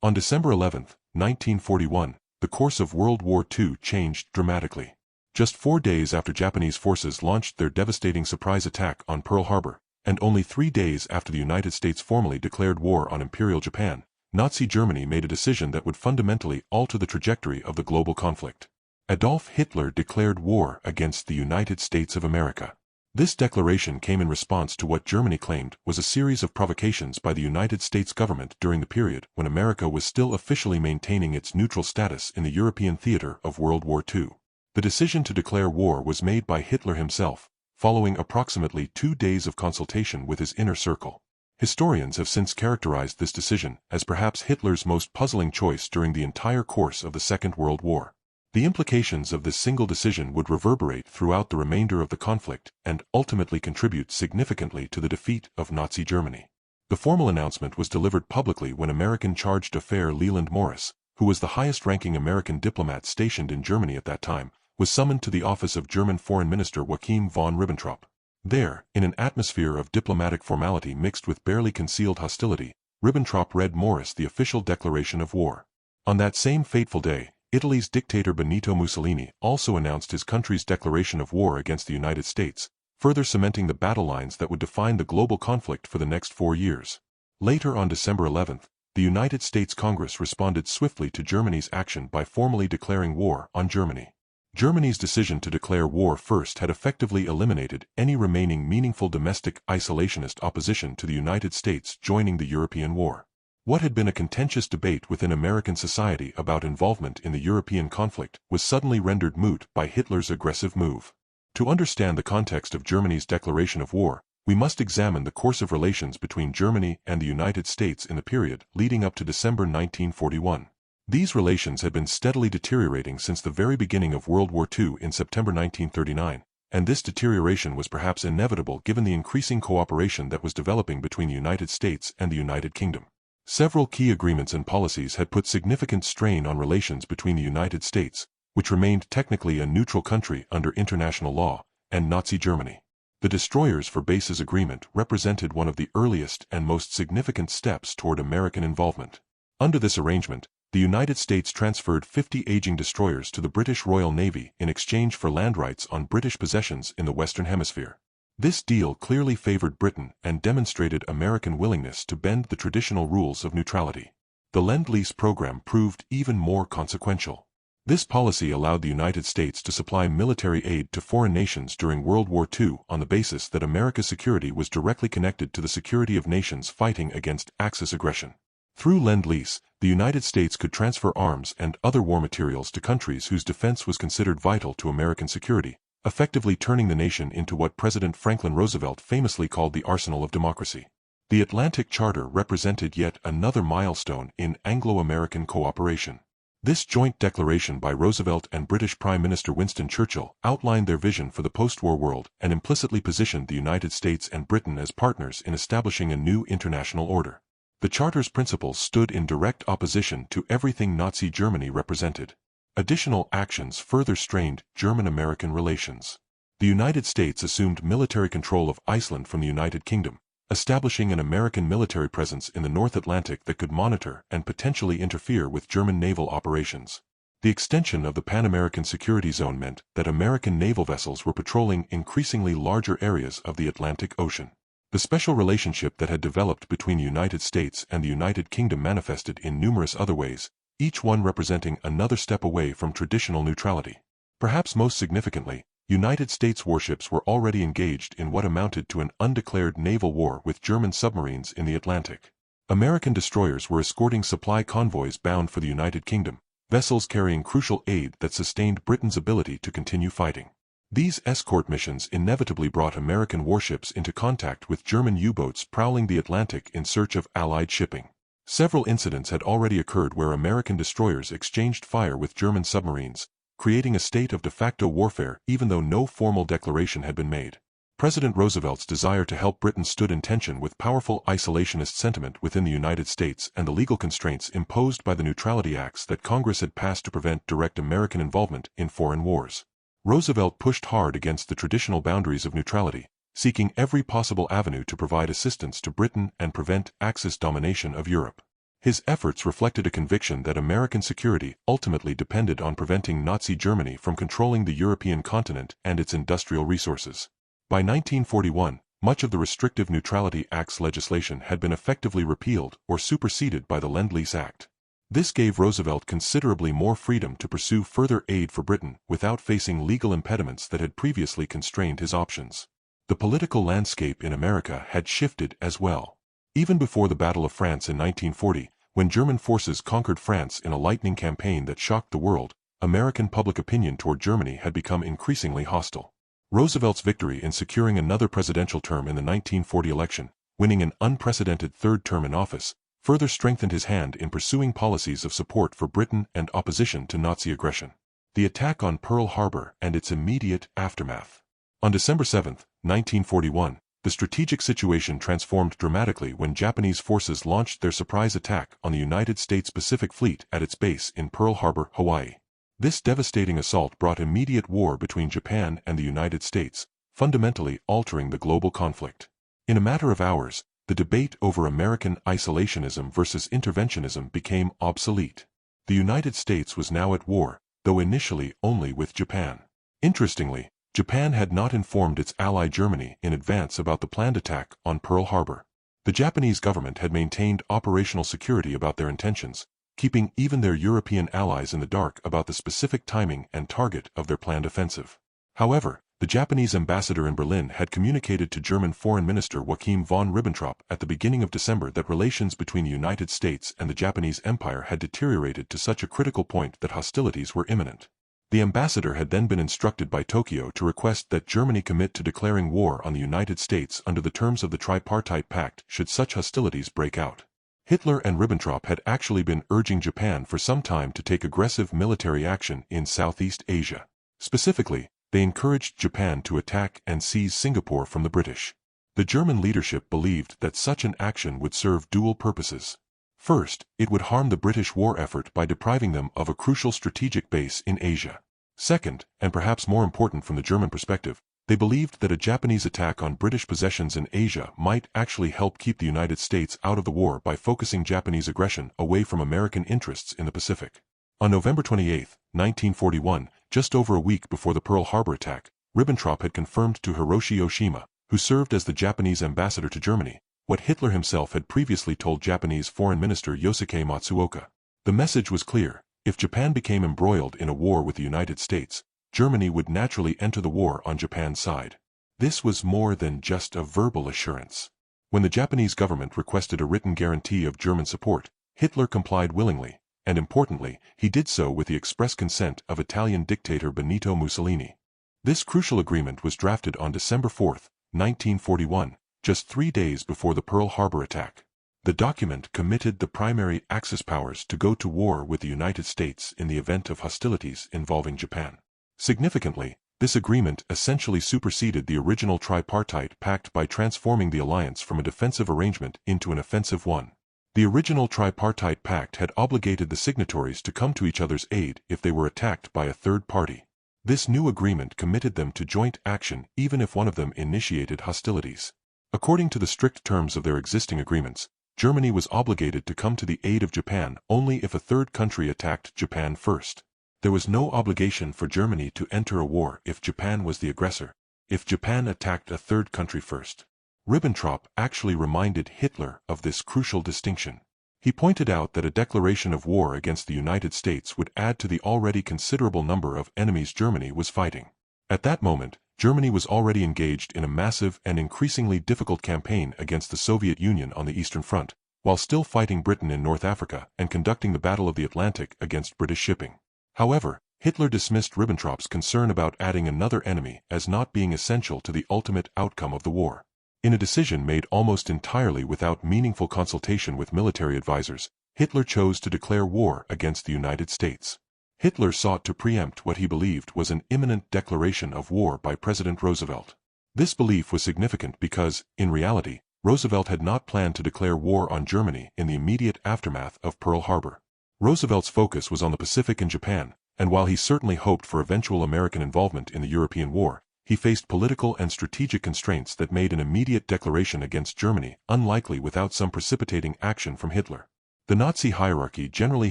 On December 11, 1941, the course of World War II changed dramatically. Just 4 days after Japanese forces launched their devastating surprise attack on Pearl Harbor, and only 3 days after the United States formally declared war on Imperial Japan, Nazi Germany made a decision that would fundamentally alter the trajectory of the global conflict. Adolf Hitler declared war against the United States of America. This declaration came in response to what Germany claimed was a series of provocations by the United States government during the period when America was still officially maintaining its neutral status in the European theater of World War II. The decision to declare war was made by Hitler himself, following approximately 2 days of consultation with his inner circle. Historians have since characterized this decision as perhaps Hitler's most puzzling choice during the entire course of the Second World War. The implications of this single decision would reverberate throughout the remainder of the conflict and ultimately contribute significantly to the defeat of Nazi Germany. The formal announcement was delivered publicly when American Charge d'Affaires Leland Morris, who was the highest-ranking American diplomat stationed in Germany at that time, was summoned to the office of German Foreign Minister Joachim von Ribbentrop. There, in an atmosphere of diplomatic formality mixed with barely concealed hostility, Ribbentrop read Morris the official declaration of war. On that same fateful day, Italy's dictator Benito Mussolini also announced his country's declaration of war against the United States, further cementing the battle lines that would define the global conflict for the next 4 years. Later on December 11, the United States Congress responded swiftly to Germany's action by formally declaring war on Germany. Germany's decision to declare war first had effectively eliminated any remaining meaningful domestic isolationist opposition to the United States joining the European war. What had been a contentious debate within American society about involvement in the European conflict was suddenly rendered moot by Hitler's aggressive move. To understand the context of Germany's declaration of war, we must examine the course of relations between Germany and the United States in the period leading up to December 1941. These relations had been steadily deteriorating since the very beginning of World War II in September 1939, and this deterioration was perhaps inevitable given the increasing cooperation that was developing between the United States and the United Kingdom. Several key agreements and policies had put significant strain on relations between the United States, which remained technically a neutral country under international law, and Nazi Germany. The Destroyers for Bases Agreement represented one of the earliest and most significant steps toward American involvement. Under this arrangement, the United States transferred 50 aging destroyers to the British Royal Navy in exchange for land rights on British possessions in the Western Hemisphere. This deal clearly favored Britain and demonstrated American willingness to bend the traditional rules of neutrality. The Lend-Lease program proved even more consequential. This policy allowed the United States to supply military aid to foreign nations during World War II on the basis that America's security was directly connected to the security of nations fighting against Axis aggression. Through Lend-Lease, the United States could transfer arms and other war materials to countries whose defense was considered vital to American security, effectively turning the nation into what President Franklin Roosevelt famously called the arsenal of democracy. The Atlantic Charter represented yet another milestone in Anglo-American cooperation. This joint declaration by Roosevelt and British Prime Minister Winston Churchill outlined their vision for the post-war world and implicitly positioned the United States and Britain as partners in establishing a new international order. The Charter's principles stood in direct opposition to everything Nazi Germany represented. Additional actions further strained German-American relations. The United States assumed military control of Iceland from the United Kingdom, establishing an American military presence in the North Atlantic that could monitor and potentially interfere with German naval operations. The extension of the Pan-American Security Zone meant that American naval vessels were patrolling increasingly larger areas of the Atlantic Ocean. The special relationship that had developed between the United States and the United Kingdom manifested in numerous other ways, each one representing another step away from traditional neutrality. Perhaps most significantly, United States warships were already engaged in what amounted to an undeclared naval war with German submarines in the Atlantic. American destroyers were escorting supply convoys bound for the United Kingdom, vessels carrying crucial aid that sustained Britain's ability to continue fighting. These escort missions inevitably brought American warships into contact with German U-boats prowling the Atlantic in search of Allied shipping. Several incidents had already occurred where American destroyers exchanged fire with German submarines, creating a state of de facto warfare even though no formal declaration had been made. President Roosevelt's desire to help Britain stood in tension with powerful isolationist sentiment within the United States and the legal constraints imposed by the Neutrality Acts that Congress had passed to prevent direct American involvement in foreign wars. Roosevelt pushed hard against the traditional boundaries of neutrality, seeking every possible avenue to provide assistance to Britain and prevent Axis domination of Europe. His efforts reflected a conviction that American security ultimately depended on preventing Nazi Germany from controlling the European continent and its industrial resources. By 1941, much of the restrictive Neutrality Act's legislation had been effectively repealed or superseded by the Lend-Lease Act. This gave Roosevelt considerably more freedom to pursue further aid for Britain without facing legal impediments that had previously constrained his options. The political landscape in America had shifted as well. Even before the Battle of France in 1940, when German forces conquered France in a lightning campaign that shocked the world, American public opinion toward Germany had become increasingly hostile. Roosevelt's victory in securing another presidential term in the 1940 election, winning an unprecedented third term in office, further strengthened his hand in pursuing policies of support for Britain and opposition to Nazi aggression. The attack on Pearl Harbor and its immediate aftermath. On December 7, 1941, the strategic situation transformed dramatically when Japanese forces launched their surprise attack on the United States Pacific Fleet at its base in Pearl Harbor, Hawaii. This devastating assault brought immediate war between Japan and the United States, fundamentally altering the global conflict. In a matter of hours, the debate over American isolationism versus interventionism became obsolete. The United States was now at war, though initially only with Japan. Interestingly, Japan had not informed its ally Germany in advance about the planned attack on Pearl Harbor. The Japanese government had maintained operational security about their intentions, keeping even their European allies in the dark about the specific timing and target of their planned offensive. However, the Japanese ambassador in Berlin had communicated to German Foreign Minister Joachim von Ribbentrop at the beginning of December that relations between the United States and the Japanese Empire had deteriorated to such a critical point that hostilities were imminent. The ambassador had then been instructed by Tokyo to request that Germany commit to declaring war on the United States under the terms of the Tripartite Pact should such hostilities break out. Hitler and Ribbentrop had actually been urging Japan for some time to take aggressive military action in Southeast Asia. Specifically, they encouraged Japan to attack and seize Singapore from the British. The German leadership believed that such an action would serve dual purposes. First, it would harm the British war effort by depriving them of a crucial strategic base in Asia. Second, and perhaps more important from the German perspective, they believed that a Japanese attack on British possessions in Asia might actually help keep the United States out of the war by focusing Japanese aggression away from American interests in the Pacific. On November 28, 1941, just over a week before the Pearl Harbor attack, Ribbentrop had confirmed to Hiroshi Oshima, who served as the Japanese ambassador to Germany, what Hitler himself had previously told Japanese Foreign Minister Yosuke Matsuoka. The message was clear: if Japan became embroiled in a war with the United States, Germany would naturally enter the war on Japan's side. This was more than just a verbal assurance. When the Japanese government requested a written guarantee of German support, Hitler complied willingly, and importantly, he did so with the express consent of Italian dictator Benito Mussolini. This crucial agreement was drafted on December 4, 1941, just 3 days before the Pearl Harbor attack. The document committed the primary Axis powers to go to war with the United States in the event of hostilities involving Japan. Significantly, this agreement essentially superseded the original Tripartite Pact by transforming the alliance from a defensive arrangement into an offensive one. The original Tripartite Pact had obligated the signatories to come to each other's aid if they were attacked by a third party. This new agreement committed them to joint action even if one of them initiated hostilities. According to the strict terms of their existing agreements, Germany was obligated to come to the aid of Japan only if a third country attacked Japan first. There was no obligation for Germany to enter a war if Japan was the aggressor, if Japan attacked a third country first. Ribbentrop actually reminded Hitler of this crucial distinction. He pointed out that a declaration of war against the United States would add to the already considerable number of enemies Germany was fighting. At that moment, Germany was already engaged in a massive and increasingly difficult campaign against the Soviet Union on the Eastern Front, while still fighting Britain in North Africa and conducting the Battle of the Atlantic against British shipping. However, Hitler dismissed Ribbentrop's concern about adding another enemy as not being essential to the ultimate outcome of the war. In a decision made almost entirely without meaningful consultation with military advisors, Hitler chose to declare war against the United States. Hitler sought to preempt what he believed was an imminent declaration of war by President Roosevelt. This belief was significant because, in reality, Roosevelt had not planned to declare war on Germany in the immediate aftermath of Pearl Harbor. Roosevelt's focus was on the Pacific and Japan, and while he certainly hoped for eventual American involvement in the European war, he faced political and strategic constraints that made an immediate declaration against Germany unlikely without some precipitating action from Hitler. The Nazi hierarchy generally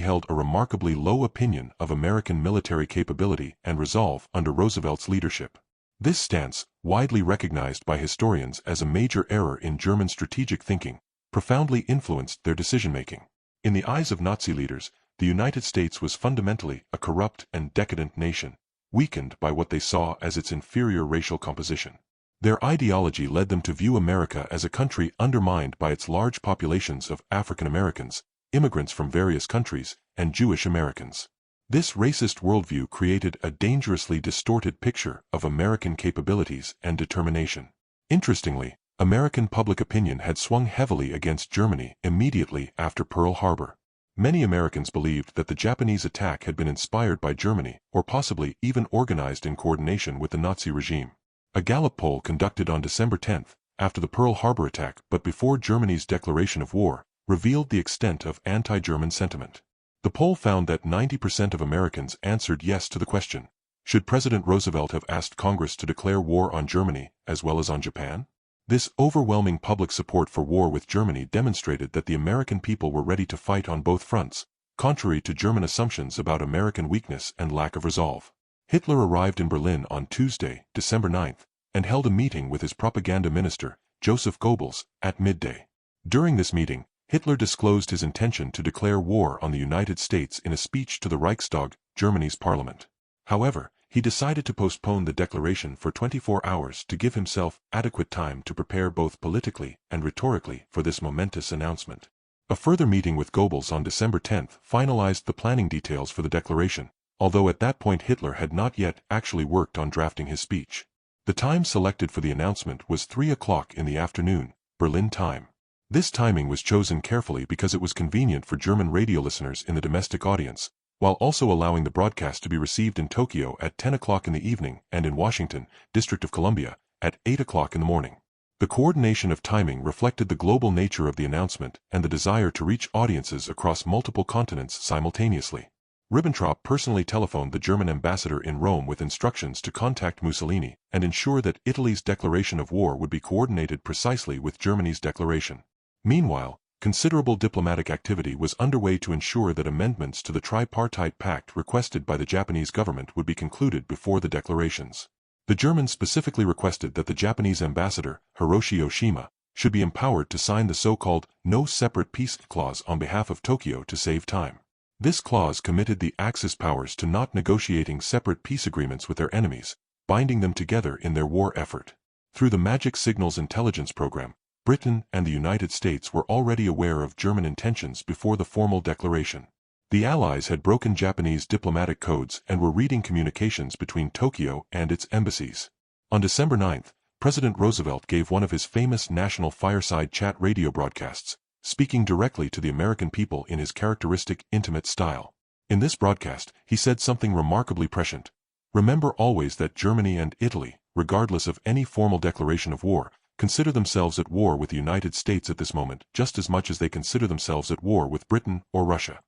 held a remarkably low opinion of American military capability and resolve under Roosevelt's leadership. This stance, widely recognized by historians as a major error in German strategic thinking, profoundly influenced their decision-making. In the eyes of Nazi leaders, the United States was fundamentally a corrupt and decadent nation, weakened by what they saw as its inferior racial composition. Their ideology led them to view America as a country undermined by its large populations of African Americans, immigrants from various countries, and Jewish Americans. This racist worldview created a dangerously distorted picture of American capabilities and determination. Interestingly, American public opinion had swung heavily against Germany immediately after Pearl Harbor. Many Americans believed that the Japanese attack had been inspired by Germany, or possibly even organized in coordination with the Nazi regime. A Gallup poll conducted on December 10, after the Pearl Harbor attack but before Germany's declaration of war, revealed the extent of anti-German sentiment. The poll found that 90% of Americans answered yes to the question, should President Roosevelt have asked Congress to declare war on Germany as well as on Japan? This overwhelming public support for war with Germany demonstrated that the American people were ready to fight on both fronts, contrary to German assumptions about American weakness and lack of resolve. Hitler arrived in Berlin on Tuesday, December 9, and held a meeting with his propaganda minister, Joseph Goebbels, at midday. During this meeting, Hitler disclosed his intention to declare war on the United States in a speech to the Reichstag, Germany's parliament. However, he decided to postpone the declaration for 24 hours to give himself adequate time to prepare both politically and rhetorically for this momentous announcement. A further meeting with Goebbels on December 10 finalized the planning details for the declaration, although at that point Hitler had not yet actually worked on drafting his speech. The time selected for the announcement was 3 o'clock in the afternoon, Berlin time. This timing was chosen carefully because it was convenient for German radio listeners in the domestic audience, while also allowing the broadcast to be received in Tokyo at 10 o'clock in the evening and in Washington, District of Columbia, at 8 o'clock in the morning. The coordination of timing reflected the global nature of the announcement and the desire to reach audiences across multiple continents simultaneously. Ribbentrop personally telephoned the German ambassador in Rome with instructions to contact Mussolini and ensure that Italy's declaration of war would be coordinated precisely with Germany's declaration. Meanwhile, considerable diplomatic activity was underway to ensure that amendments to the tripartite pact requested by the Japanese government would be concluded before the declarations. The Germans specifically requested that the Japanese ambassador, Hiroshi Oshima, should be empowered to sign the so-called No Separate Peace Clause on behalf of Tokyo to save time. This clause committed the Axis powers to not negotiating separate peace agreements with their enemies, binding them together in their war effort. Through the Magic Signals intelligence program, Britain and the United States were already aware of German intentions before the formal declaration. The Allies had broken Japanese diplomatic codes and were reading communications between Tokyo and its embassies. On December 9, President Roosevelt gave one of his famous national fireside chat radio broadcasts, speaking directly to the American people in his characteristic intimate style. In this broadcast, he said something remarkably prescient. Remember always that Germany and Italy, regardless of any formal declaration of war, consider themselves at war with the United States at this moment just as much as they consider themselves at war with Britain or Russia.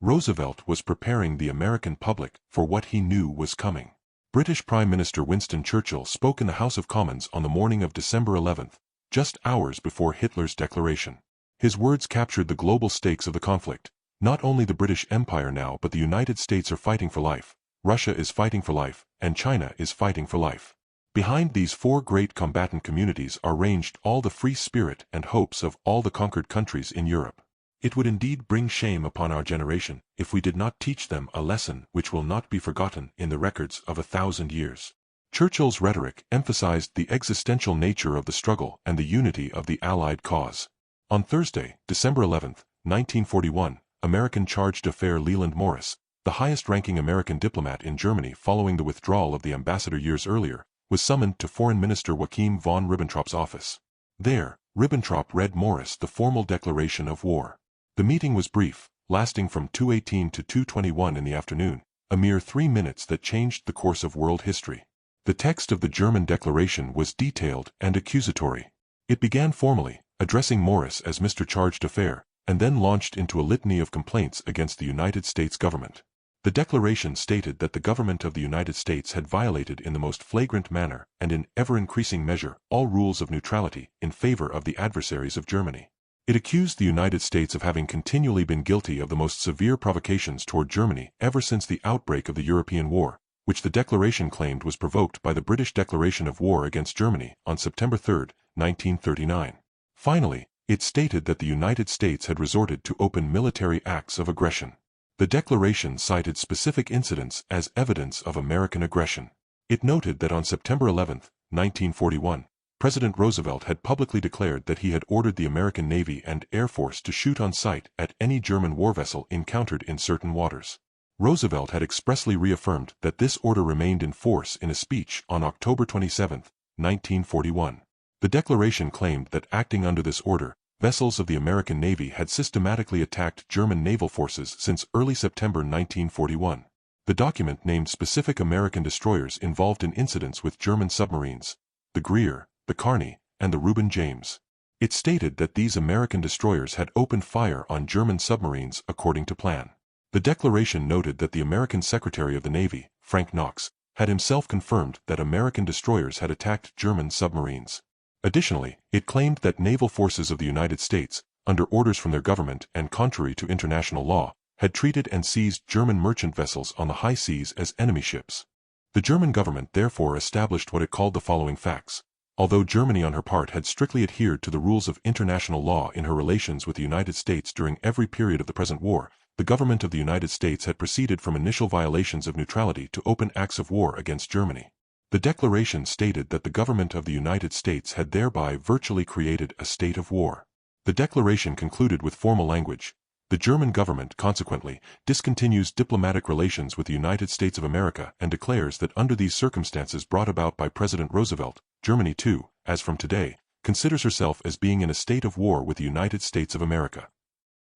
Roosevelt was preparing the American public for what he knew was coming. British Prime Minister Winston Churchill spoke in the House of Commons on the morning of December 11, just hours before Hitler's declaration. His words captured the global stakes of the conflict. Not only the British Empire now but the United States are fighting for life, Russia is fighting for life, and China is fighting for life. Behind these four great combatant communities are ranged all the free spirit and hopes of all the conquered countries in Europe. It would indeed bring shame upon our generation if we did not teach them a lesson which will not be forgotten in the records of 1,000 years. Churchill's rhetoric emphasized the existential nature of the struggle and the unity of the Allied cause. On Thursday, December 11, 1941, American Charge d'Affaires Leland Morris, the highest-ranking American diplomat in Germany following the withdrawal of the ambassador years earlier, was summoned to Foreign Minister Joachim von Ribbentrop's office. There, Ribbentrop read Morris the formal declaration of war. The meeting was brief, lasting from 2:18 to 2:21 in the afternoon, a mere 3 minutes that changed the course of world history. The text of the German declaration was detailed and accusatory. It began formally, addressing Morris as Mr. Charge d'Affaires, and then launched into a litany of complaints against the United States government. The declaration stated that the government of the United States had violated in the most flagrant manner and in ever-increasing measure all rules of neutrality in favor of the adversaries of Germany. It accused the United States of having continually been guilty of the most severe provocations toward Germany ever since the outbreak of the European War, which the declaration claimed was provoked by the British declaration of war against Germany on September 3, 1939. Finally, it stated that the United States had resorted to open military acts of aggression. The declaration cited specific incidents as evidence of American aggression. It noted that on September 11, 1941, President Roosevelt had publicly declared that he had ordered the American Navy and Air Force to shoot on sight at any German war vessel encountered in certain waters. Roosevelt had expressly reaffirmed that this order remained in force in a speech on October 27, 1941. The declaration claimed that acting under this order, vessels of the American Navy had systematically attacked German naval forces since early September 1941. The document named specific American destroyers involved in incidents with German submarines: the Greer, the Carney, and the Reuben James. It stated that these American destroyers had opened fire on German submarines according to plan. The declaration noted that the American Secretary of the Navy, Frank Knox, had himself confirmed that American destroyers had attacked German submarines. Additionally, it claimed that naval forces of the United States, under orders from their government and contrary to international law, had treated and seized German merchant vessels on the high seas as enemy ships. The German government therefore established what it called the following facts. Although Germany on her part had strictly adhered to the rules of international law in her relations with the United States during every period of the present war, the government of the United States had proceeded from initial violations of neutrality to open acts of war against Germany. The declaration stated that the government of the United States had thereby virtually created a state of war. The declaration concluded with formal language. The German government, consequently, discontinues diplomatic relations with the United States of America and declares that under these circumstances brought about by President Roosevelt, Germany too, as from today, considers herself as being in a state of war with the United States of America.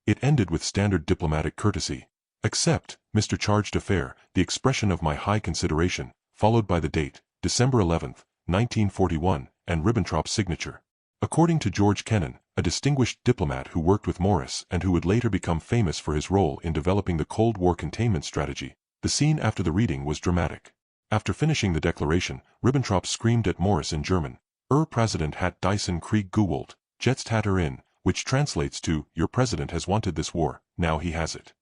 It ended with standard diplomatic courtesy. Accept, Mr. Charge d'Affaires, the expression of my high consideration, followed by the date, December 11, 1941, and Ribbentrop's signature. According to George Kennan, a distinguished diplomat who worked with Morris and who would later become famous for his role in developing the Cold War containment strategy, the scene after the reading was dramatic. After finishing the declaration, Ribbentrop screamed at Morris in German, President hat diesen Krieg gewollt, jetzt hat in, which translates to, your president has wanted this war, now he has it.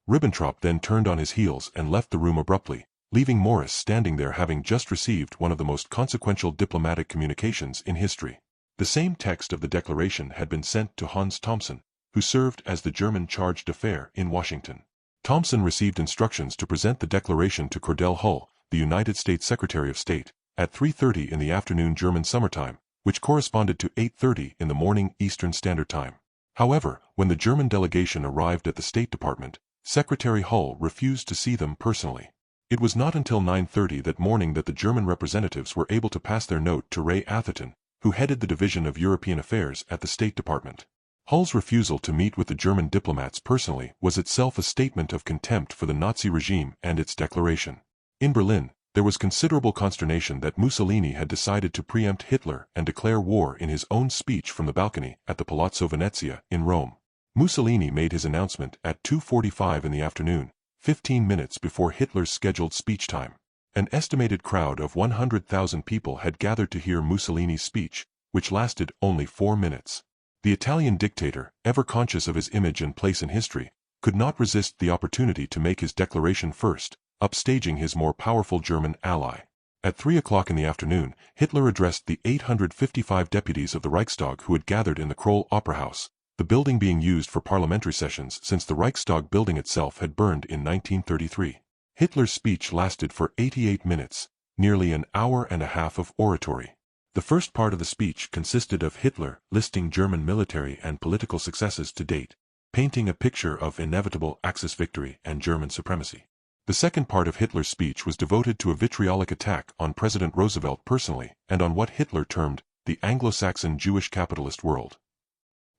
Ribbentrop then turned on his heels and left the room abruptly, leaving Morris standing there having just received one of the most consequential diplomatic communications in history. The same text of the declaration had been sent to Hans Thomson, who served as the German charge d'affaires in Washington. Thomson received instructions to present the declaration to Cordell Hull, the United States Secretary of State, at 3:30 in the afternoon German summertime, which corresponded to 8:30 in the morning Eastern Standard Time. However, when the German delegation arrived at the State Department, Secretary Hull refused to see them personally. It was not until 9:30 that morning that the German representatives were able to pass their note to Ray Atherton, who headed the Division of European Affairs at the State Department. Hull's refusal to meet with the German diplomats personally was itself a statement of contempt for the Nazi regime and its declaration. In Berlin, there was considerable consternation that Mussolini had decided to preempt Hitler and declare war in his own speech from the balcony at the Palazzo Venezia in Rome. Mussolini made his announcement at 2:45 in the afternoon, 15 minutes before Hitler's scheduled speech time. An estimated crowd of 100,000 people had gathered to hear Mussolini's speech, which lasted only 4 minutes. The Italian dictator, ever conscious of his image and place in history, could not resist the opportunity to make his declaration first, upstaging his more powerful German ally. At 3 o'clock in the afternoon, Hitler addressed the 855 deputies of the Reichstag who had gathered in the Kroll Opera House, the building being used for parliamentary sessions since the Reichstag building itself had burned in 1933. Hitler's speech lasted for 88 minutes, nearly an hour and a half of oratory. The first part of the speech consisted of Hitler listing German military and political successes to date, painting a picture of inevitable Axis victory and German supremacy. The second part of Hitler's speech was devoted to a vitriolic attack on President Roosevelt personally and on what Hitler termed the Anglo-Saxon Jewish capitalist world.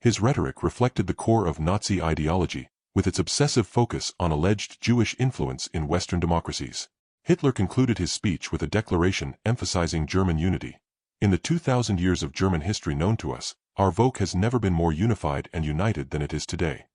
His rhetoric reflected the core of Nazi ideology, with its obsessive focus on alleged Jewish influence in Western democracies. Hitler concluded his speech with a declaration emphasizing German unity. In the 2,000 years of German history known to us, our Volk has never been more unified and united than it is today.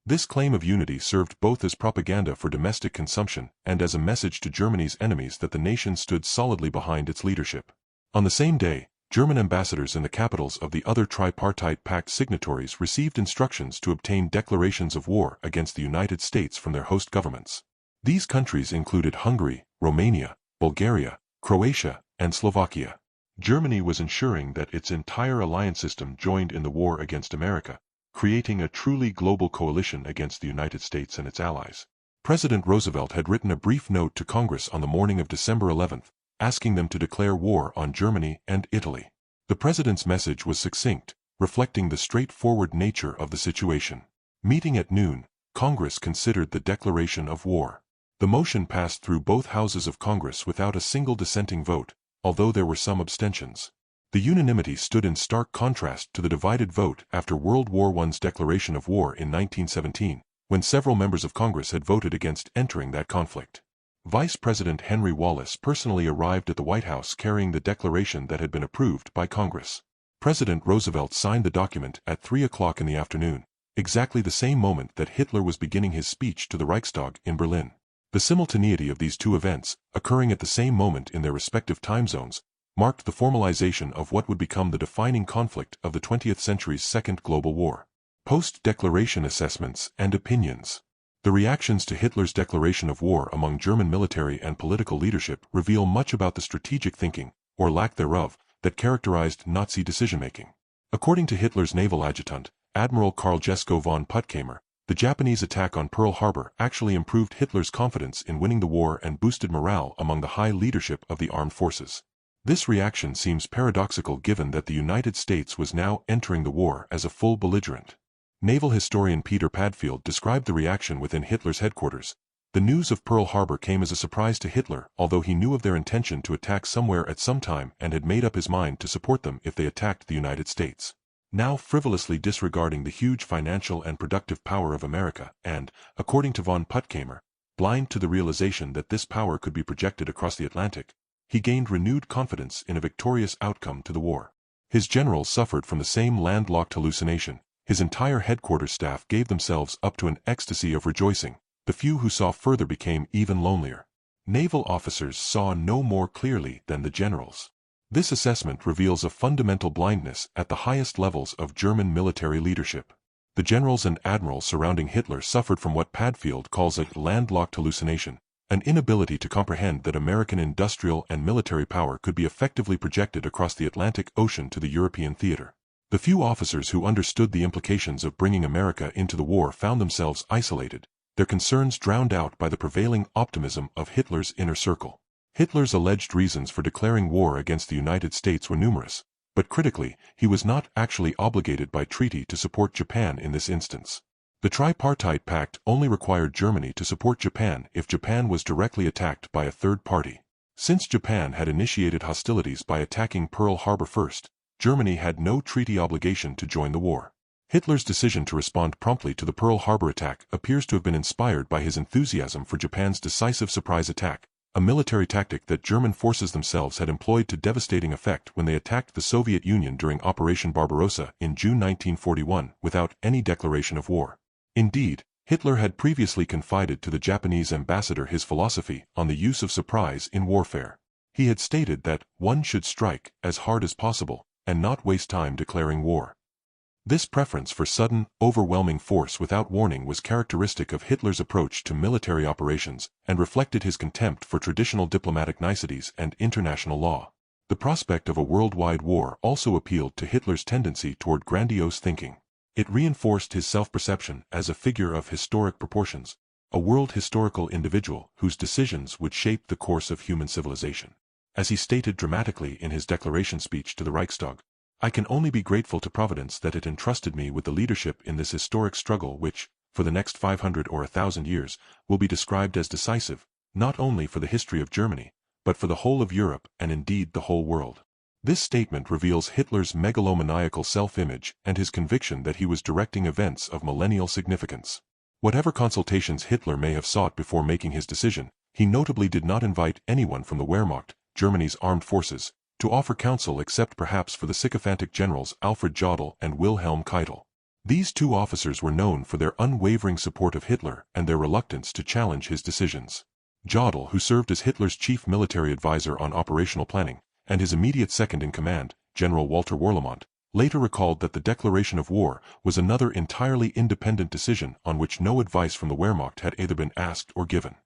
This claim of unity served both as propaganda for domestic consumption and as a message to Germany's enemies that the nation stood solidly behind its leadership. On the same day, German ambassadors in the capitals of the other tripartite pact signatories received instructions to obtain declarations of war against the United States from their host governments. These countries included Hungary, Romania, Bulgaria, Croatia, and Slovakia. Germany was ensuring that its entire alliance system joined in the war against America, creating a truly global coalition against the United States and its allies. President Roosevelt had written a brief note to Congress on the morning of December 11th, asking them to declare war on Germany and Italy. The president's message was succinct, reflecting the straightforward nature of the situation. Meeting at noon, Congress considered the declaration of war. The motion passed through both houses of Congress without a single dissenting vote, although there were some abstentions. The unanimity stood in stark contrast to the divided vote after World War I's declaration of war in 1917, when several members of Congress had voted against entering that conflict. Vice President Henry Wallace personally arrived at the White House carrying the declaration that had been approved by Congress. President Roosevelt signed the document at 3 o'clock in the afternoon, exactly the same moment that Hitler was beginning his speech to the Reichstag in Berlin. The simultaneity of these two events, occurring at the same moment in their respective time zones, marked the formalization of what would become the defining conflict of the 20th century's Second Global War. Post-declaration assessments and opinions. The reactions to Hitler's declaration of war among German military and political leadership reveal much about the strategic thinking, or lack thereof, that characterized Nazi decision-making. According to Hitler's naval adjutant, Admiral Karl Jesko von Puttkamer, the Japanese attack on Pearl Harbor actually improved Hitler's confidence in winning the war and boosted morale among the high leadership of the armed forces. This reaction seems paradoxical given that the United States was now entering the war as a full belligerent. Naval historian Peter Padfield described the reaction within Hitler's headquarters. The news of Pearl Harbor came as a surprise to Hitler, although he knew of their intention to attack somewhere at some time and had made up his mind to support them if they attacked the United States. Now frivolously disregarding the huge financial and productive power of America and, according to von Puttkamer, blind to the realization that this power could be projected across the Atlantic, he gained renewed confidence in a victorious outcome to the war. His generals suffered from the same landlocked hallucination. His entire headquarters staff gave themselves up to an ecstasy of rejoicing. The few who saw further became even lonelier. Naval officers saw no more clearly than the generals. This assessment reveals a fundamental blindness at the highest levels of German military leadership. The generals and admirals surrounding Hitler suffered from what Padfield calls a landlocked hallucination, an inability to comprehend that American industrial and military power could be effectively projected across the Atlantic Ocean to the European theater. The few officers who understood the implications of bringing America into the war found themselves isolated, their concerns drowned out by the prevailing optimism of Hitler's inner circle. Hitler's alleged reasons for declaring war against the United States were numerous, but critically, he was not actually obligated by treaty to support Japan in this instance. The tripartite pact only required Germany to support Japan if Japan was directly attacked by a third party. Since Japan had initiated hostilities by attacking Pearl Harbor first, Germany had no treaty obligation to join the war. Hitler's decision to respond promptly to the Pearl Harbor attack appears to have been inspired by his enthusiasm for Japan's decisive surprise attack, a military tactic that German forces themselves had employed to devastating effect when they attacked the Soviet Union during Operation Barbarossa in June 1941 without any declaration of war. Indeed, Hitler had previously confided to the Japanese ambassador his philosophy on the use of surprise in warfare. He had stated that one should strike as hard as possible and not waste time declaring war. This preference for sudden, overwhelming force without warning was characteristic of Hitler's approach to military operations and reflected his contempt for traditional diplomatic niceties and international law. The prospect of a worldwide war also appealed to Hitler's tendency toward grandiose thinking. It reinforced his self-perception as a figure of historic proportions, a world historical individual whose decisions would shape the course of human civilization. As he stated dramatically in his declaration speech to the Reichstag, "I can only be grateful to Providence that it entrusted me with the leadership in this historic struggle which, for the next 500 or 1,000 years, will be described as decisive, not only for the history of Germany, but for the whole of Europe and indeed the whole world." This statement reveals Hitler's megalomaniacal self-image and his conviction that he was directing events of millennial significance. Whatever consultations Hitler may have sought before making his decision, he notably did not invite anyone from the Wehrmacht, Germany's armed forces, to offer counsel except perhaps for the sycophantic generals Alfred Jodl and Wilhelm Keitel. These two officers were known for their unwavering support of Hitler and their reluctance to challenge his decisions. Jodl, who served as Hitler's chief military advisor on operational planning, and his immediate second in command, General Walter Warlimont, later recalled that the declaration of war was another entirely independent decision on which no advice from the Wehrmacht had either been asked or given.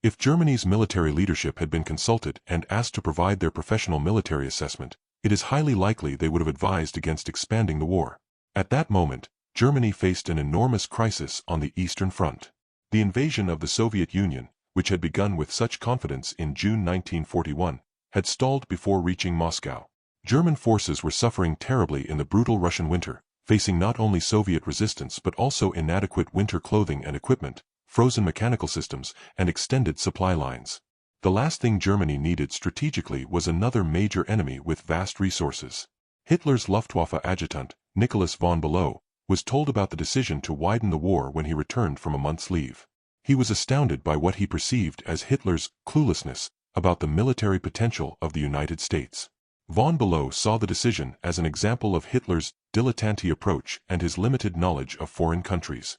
If Germany's military leadership had been consulted and asked to provide their professional military assessment, it is highly likely they would have advised against expanding the war. At that moment, Germany faced an enormous crisis on the Eastern Front. The invasion of the Soviet Union, which had begun with such confidence in June 1941, had stalled before reaching Moscow. German forces were suffering terribly in the brutal Russian winter, facing not only Soviet resistance but also inadequate winter clothing and equipment, frozen mechanical systems, and extended supply lines. The last thing Germany needed strategically was another major enemy with vast resources. Hitler's Luftwaffe adjutant, Nicholas von Below, was told about the decision to widen the war when he returned from a month's leave. He was astounded by what he perceived as Hitler's cluelessness about the military potential of the United States. Von Below saw the decision as an example of Hitler's dilettante approach and his limited knowledge of foreign countries.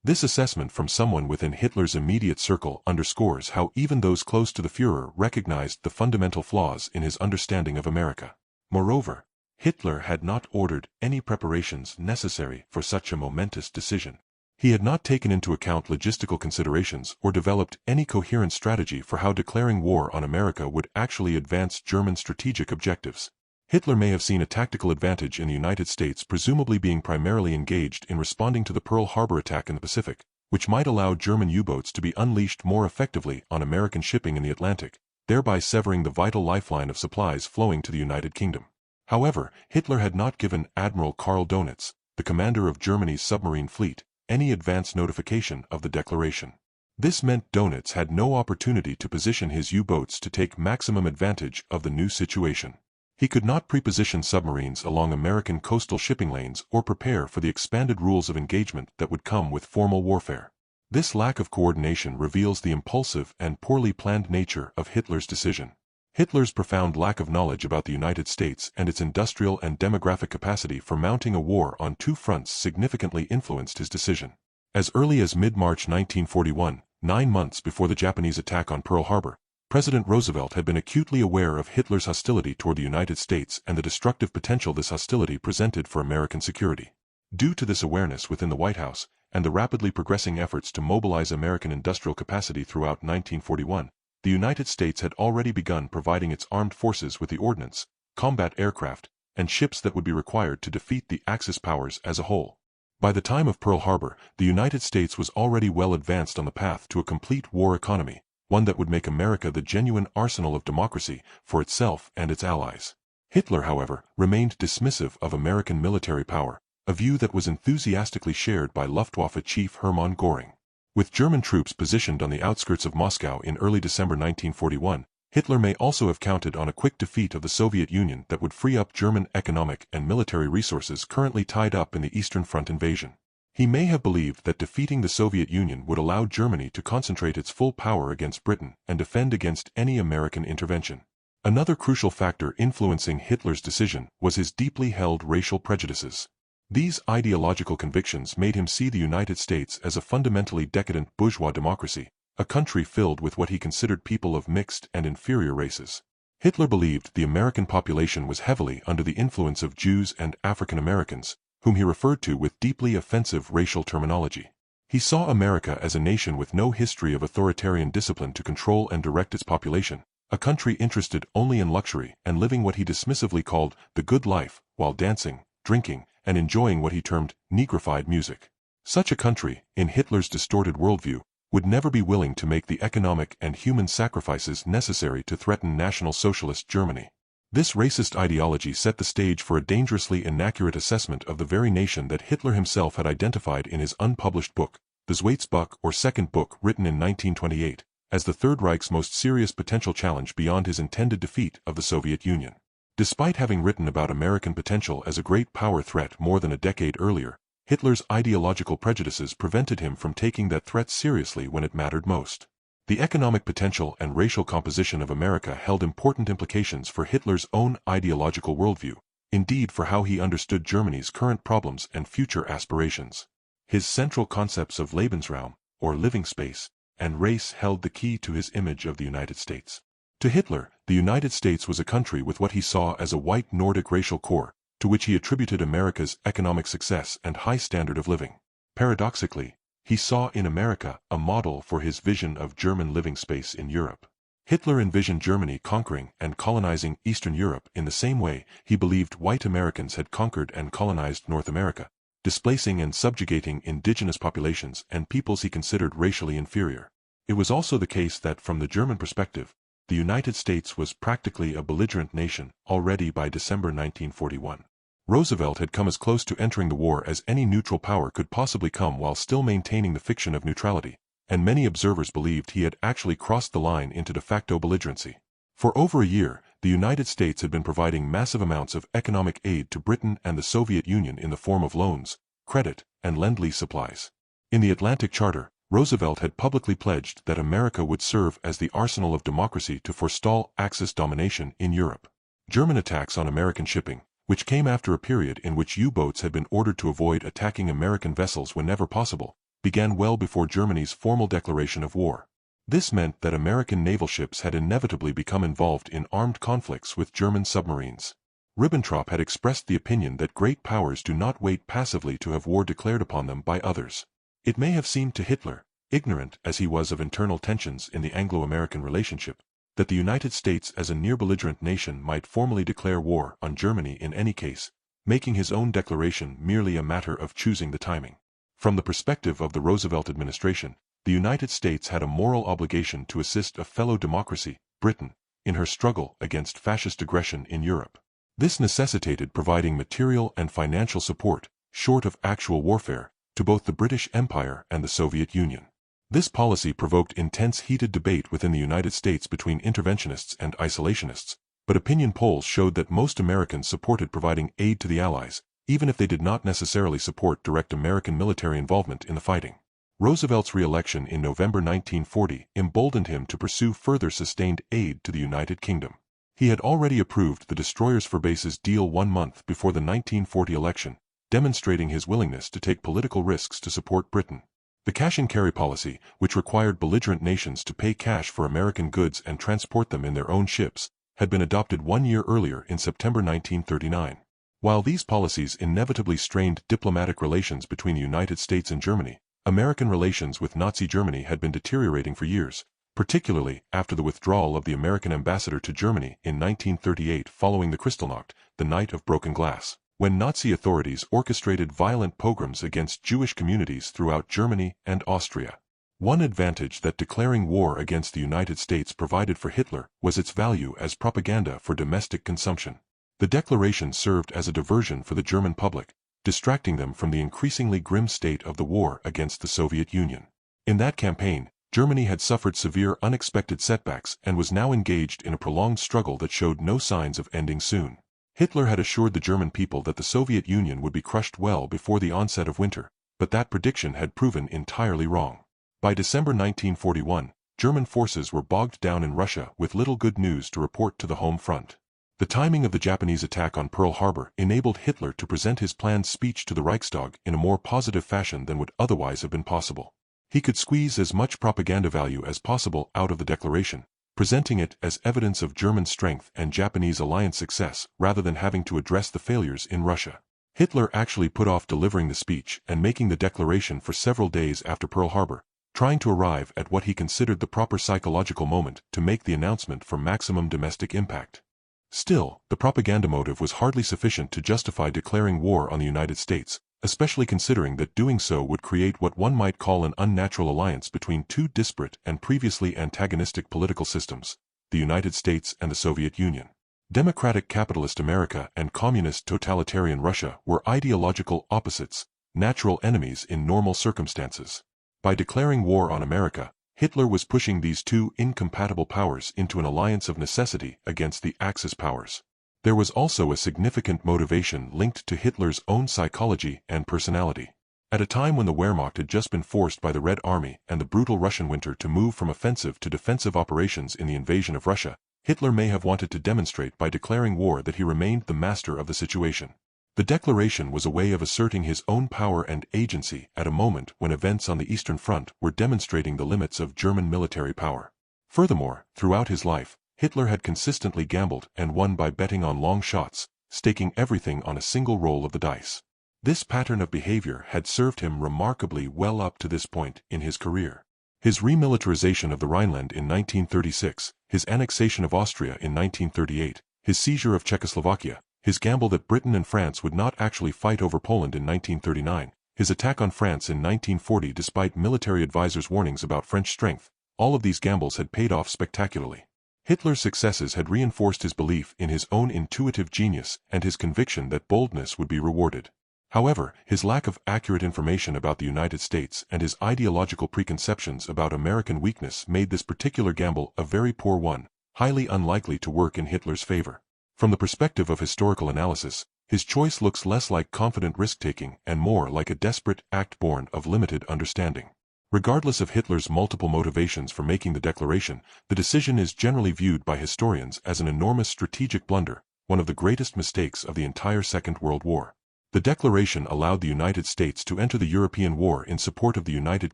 This assessment from someone within Hitler's immediate circle underscores how even those close to the Führer recognized the fundamental flaws in his understanding of America. Moreover, Hitler had not ordered any preparations necessary for such a momentous decision. He had not taken into account logistical considerations or developed any coherent strategy for how declaring war on America would actually advance German strategic objectives. Hitler may have seen a tactical advantage in the United States presumably being primarily engaged in responding to the Pearl Harbor attack in the Pacific, which might allow German U-boats to be unleashed more effectively on American shipping in the Atlantic, thereby severing the vital lifeline of supplies flowing to the United Kingdom. However, Hitler had not given Admiral Karl Donitz, the commander of Germany's submarine fleet, any advance notification of the declaration. This meant Donitz had no opportunity to position his U-boats to take maximum advantage of the new situation. He could not preposition submarines along American coastal shipping lanes or prepare for the expanded rules of engagement that would come with formal warfare. This lack of coordination reveals the impulsive and poorly planned nature of Hitler's decision. Hitler's profound lack of knowledge about the United States and its industrial and demographic capacity for mounting a war on two fronts significantly influenced his decision. As early as mid-March 1941, 9 months before the Japanese attack on Pearl Harbor, President Roosevelt had been acutely aware of Hitler's hostility toward the United States and the destructive potential this hostility presented for American security. Due to this awareness within the White House and the rapidly progressing efforts to mobilize American industrial capacity throughout 1941, the United States had already begun providing its armed forces with the ordnance, combat aircraft, and ships that would be required to defeat the Axis powers as a whole. By the time of Pearl Harbor, the United States was already well advanced on the path to a complete war economy, one that would make America the genuine arsenal of democracy for itself and its allies. Hitler, however, remained dismissive of American military power, a view that was enthusiastically shared by Luftwaffe Chief Hermann Göring. With German troops positioned on the outskirts of Moscow in early December 1941, Hitler may also have counted on a quick defeat of the Soviet Union that would free up German economic and military resources currently tied up in the Eastern Front invasion. He may have believed that defeating the Soviet Union would allow Germany to concentrate its full power against Britain and defend against any American intervention. Another crucial factor influencing Hitler's decision was his deeply held racial prejudices. These ideological convictions made him see the United States as a fundamentally decadent bourgeois democracy, a country filled with what he considered people of mixed and inferior races. Hitler believed the American population was heavily under the influence of Jews and African Americans, whom he referred to with deeply offensive racial terminology. He saw America as a nation with no history of authoritarian discipline to control and direct its population, a country interested only in luxury and living what he dismissively called the good life, while dancing, drinking, and enjoying what he termed negrified music. Such a country, in Hitler's distorted worldview, would never be willing to make the economic and human sacrifices necessary to threaten National Socialist Germany. This racist ideology set the stage for a dangerously inaccurate assessment of the very nation that Hitler himself had identified in his unpublished book, the Zweites Buch or Second Book, written in 1928, as the Third Reich's most serious potential challenge beyond his intended defeat of the Soviet Union. Despite having written about American potential as a great power threat more than a decade earlier, Hitler's ideological prejudices prevented him from taking that threat seriously when it mattered most. The economic potential and racial composition of America held important implications for Hitler's own ideological worldview, indeed for how he understood Germany's current problems and future aspirations. His central concepts of Lebensraum, or living space, and race held the key to his image of the United States. To Hitler, the United States was a country with what he saw as a white Nordic racial core, to which he attributed America's economic success and high standard of living. Paradoxically, he saw in America a model for his vision of German living space in Europe. Hitler envisioned Germany conquering and colonizing Eastern Europe in the same way he believed white Americans had conquered and colonized North America, displacing and subjugating indigenous populations and peoples he considered racially inferior. It was also the case that from the German perspective, the United States was practically a belligerent nation already by December 1941. Roosevelt had come as close to entering the war as any neutral power could possibly come while still maintaining the fiction of neutrality, and many observers believed he had actually crossed the line into de facto belligerency. For over a year, the United States had been providing massive amounts of economic aid to Britain and the Soviet Union in the form of loans, credit, and lend-lease supplies. In the Atlantic Charter, Roosevelt had publicly pledged that America would serve as the arsenal of democracy to forestall Axis domination in Europe. German attacks on American shipping, which came after a period in which U-boats had been ordered to avoid attacking American vessels whenever possible, began well before Germany's formal declaration of war. This meant that American naval ships had inevitably become involved in armed conflicts with German submarines. Ribbentrop had expressed the opinion that great powers do not wait passively to have war declared upon them by others. It may have seemed to Hitler, ignorant as he was of internal tensions in the Anglo-American relationship, that the United States as a near-belligerent nation might formally declare war on Germany in any case, making his own declaration merely a matter of choosing the timing. From the perspective of the Roosevelt administration, the United States had a moral obligation to assist a fellow democracy, Britain, in her struggle against fascist aggression in Europe. This necessitated providing material and financial support, short of actual warfare, to both the British Empire and the Soviet Union. This policy provoked intense heated debate within the United States between interventionists and isolationists, but opinion polls showed that most Americans supported providing aid to the Allies, even if they did not necessarily support direct American military involvement in the fighting. Roosevelt's re-election in November 1940 emboldened him to pursue further sustained aid to the United Kingdom. He had already approved the Destroyers for Bases deal 1 month before the 1940 election, demonstrating his willingness to take political risks to support Britain. The cash-and-carry policy, which required belligerent nations to pay cash for American goods and transport them in their own ships, had been adopted 1 year earlier in September 1939. While these policies inevitably strained diplomatic relations between the United States and Germany, American relations with Nazi Germany had been deteriorating for years, particularly after the withdrawal of the American ambassador to Germany in 1938 following the Kristallnacht, the Night of Broken Glass, when Nazi authorities orchestrated violent pogroms against Jewish communities throughout Germany and Austria. One advantage that declaring war against the United States provided for Hitler was its value as propaganda for domestic consumption. The declaration served as a diversion for the German public, distracting them from the increasingly grim state of the war against the Soviet Union. In that campaign, Germany had suffered severe unexpected setbacks and was now engaged in a prolonged struggle that showed no signs of ending soon. Hitler had assured the German people that the Soviet Union would be crushed well before the onset of winter, but that prediction had proven entirely wrong. By December 1941, German forces were bogged down in Russia with little good news to report to the home front. The timing of the Japanese attack on Pearl Harbor enabled Hitler to present his planned speech to the Reichstag in a more positive fashion than would otherwise have been possible. He could squeeze as much propaganda value as possible out of the declaration, presenting it as evidence of German strength and Japanese alliance success rather than having to address the failures in Russia. Hitler actually put off delivering the speech and making the declaration for several days after Pearl Harbor, trying to arrive at what he considered the proper psychological moment to make the announcement for maximum domestic impact. Still, the propaganda motive was hardly sufficient to justify declaring war on the United States, especially considering that doing so would create what one might call an unnatural alliance between two disparate and previously antagonistic political systems, the United States and the Soviet Union. Democratic capitalist America and communist totalitarian Russia were ideological opposites, natural enemies in normal circumstances. By declaring war on America, Hitler was pushing these two incompatible powers into an alliance of necessity against the Axis powers. There was also a significant motivation linked to Hitler's own psychology and personality. At a time when the Wehrmacht had just been forced by the Red Army and the brutal Russian winter to move from offensive to defensive operations in the invasion of Russia, Hitler may have wanted to demonstrate by declaring war that he remained the master of the situation. The declaration was a way of asserting his own power and agency at a moment when events on the Eastern Front were demonstrating the limits of German military power. Furthermore, throughout his life, Hitler had consistently gambled and won by betting on long shots, staking everything on a single roll of the dice. This pattern of behavior had served him remarkably well up to this point in his career. His remilitarization of the Rhineland in 1936, his annexation of Austria in 1938, his seizure of Czechoslovakia, his gamble that Britain and France would not actually fight over Poland in 1939, his attack on France in 1940 despite military advisors' warnings about French strength, all of these gambles had paid off spectacularly. Hitler's successes had reinforced his belief in his own intuitive genius and his conviction that boldness would be rewarded. However, his lack of accurate information about the United States and his ideological preconceptions about American weakness made this particular gamble a very poor one, highly unlikely to work in Hitler's favor. From the perspective of historical analysis, his choice looks less like confident risk-taking and more like a desperate act born of limited understanding. Regardless of Hitler's multiple motivations for making the declaration, the decision is generally viewed by historians as an enormous strategic blunder, one of the greatest mistakes of the entire Second World War. The declaration allowed the United States to enter the European war in support of the United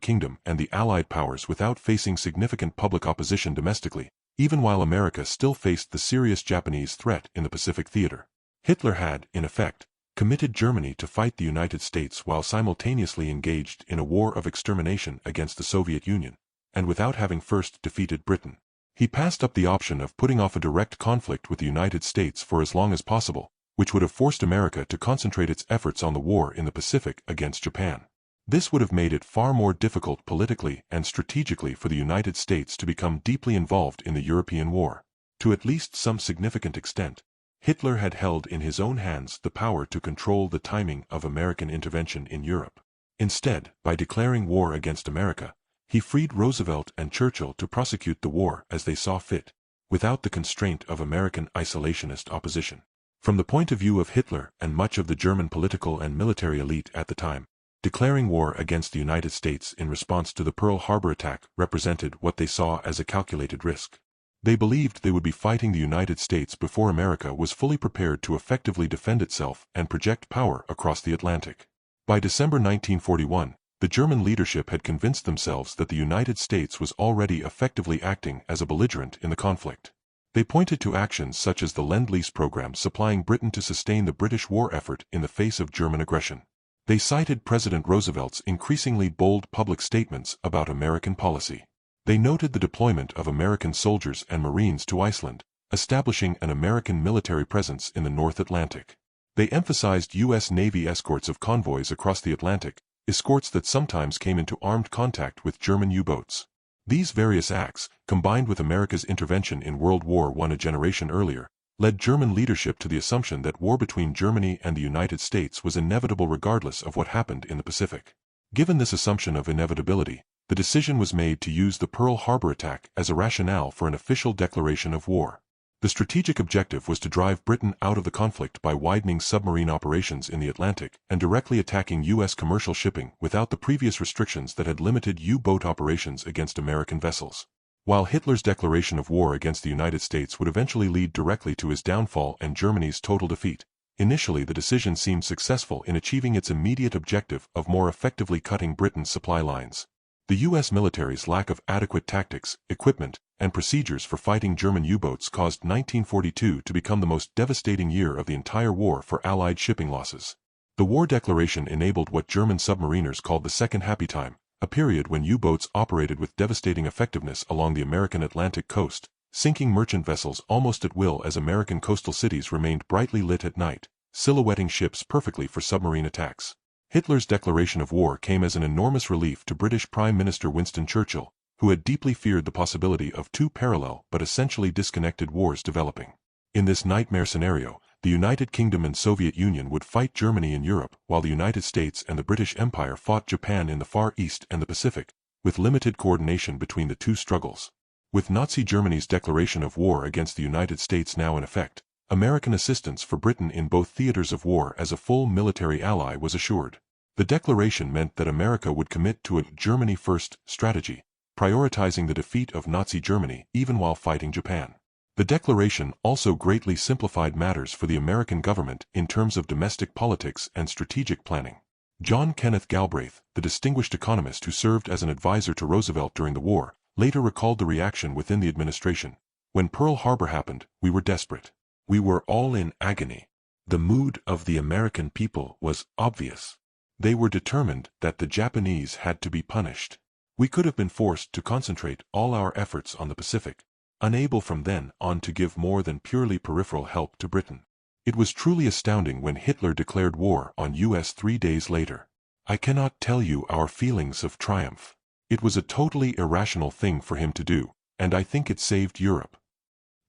Kingdom and the Allied powers without facing significant public opposition domestically, even while America still faced the serious Japanese threat in the Pacific theater. Hitler had, in effect, committed Germany to fight the United States while simultaneously engaged in a war of extermination against the Soviet Union, and without having first defeated Britain. He passed up the option of putting off a direct conflict with the United States for as long as possible, which would have forced America to concentrate its efforts on the war in the Pacific against Japan. This would have made it far more difficult politically and strategically for the United States to become deeply involved in the European war. To at least some significant extent, Hitler had held in his own hands the power to control the timing of American intervention in Europe. Instead, by declaring war against America, he freed Roosevelt and Churchill to prosecute the war as they saw fit, without the constraint of American isolationist opposition. From the point of view of Hitler and much of the German political and military elite at the time, declaring war against the United States in response to the Pearl Harbor attack represented what they saw as a calculated risk. They believed they would be fighting the United States before America was fully prepared to effectively defend itself and project power across the Atlantic. By December 1941, the German leadership had convinced themselves that the United States was already effectively acting as a belligerent in the conflict. They pointed to actions such as the Lend-Lease program supplying Britain to sustain the British war effort in the face of German aggression. They cited President Roosevelt's increasingly bold public statements about American policy. They noted the deployment of American soldiers and Marines to Iceland, establishing an American military presence in the North Atlantic. They emphasized U.S. Navy escorts of convoys across the Atlantic, escorts that sometimes came into armed contact with German U-boats. These various acts, combined with America's intervention in World War I a generation earlier, led German leadership to the assumption that war between Germany and the United States was inevitable regardless of what happened in the Pacific. Given this assumption of inevitability, the decision was made to use the Pearl Harbor attack as a rationale for an official declaration of war. The strategic objective was to drive Britain out of the conflict by widening submarine operations in the Atlantic and directly attacking U.S. commercial shipping without the previous restrictions that had limited U-boat operations against American vessels. While Hitler's declaration of war against the United States would eventually lead directly to his downfall and Germany's total defeat, initially the decision seemed successful in achieving its immediate objective of more effectively cutting Britain's supply lines. The U.S. military's lack of adequate tactics, equipment, and procedures for fighting German U-boats caused 1942 to become the most devastating year of the entire war for Allied shipping losses. The war declaration enabled what German submariners called the Second Happy Time, a period when U-boats operated with devastating effectiveness along the American Atlantic coast, sinking merchant vessels almost at will as American coastal cities remained brightly lit at night, silhouetting ships perfectly for submarine attacks. Hitler's declaration of war came as an enormous relief to British Prime Minister Winston Churchill, who had deeply feared the possibility of two parallel but essentially disconnected wars developing. In this nightmare scenario, the United Kingdom and Soviet Union would fight Germany in Europe, while the United States and the British Empire fought Japan in the Far East and the Pacific, with limited coordination between the two struggles. With Nazi Germany's declaration of war against the United States now in effect, American assistance for Britain in both theaters of war as a full military ally was assured. The declaration meant that America would commit to a Germany-first strategy, prioritizing the defeat of Nazi Germany even while fighting Japan. The declaration also greatly simplified matters for the American government in terms of domestic politics and strategic planning. John Kenneth Galbraith, the distinguished economist who served as an advisor to Roosevelt during the war, later recalled the reaction within the administration. When Pearl Harbor happened, we were desperate. We were all in agony. The mood of the American people was obvious. They were determined that the Japanese had to be punished. We could have been forced to concentrate all our efforts on the Pacific, unable from then on to give more than purely peripheral help to Britain. It was truly astounding when Hitler declared war on US 3 days later. I cannot tell you our feelings of triumph. It was a totally irrational thing for him to do, and I think it saved Europe.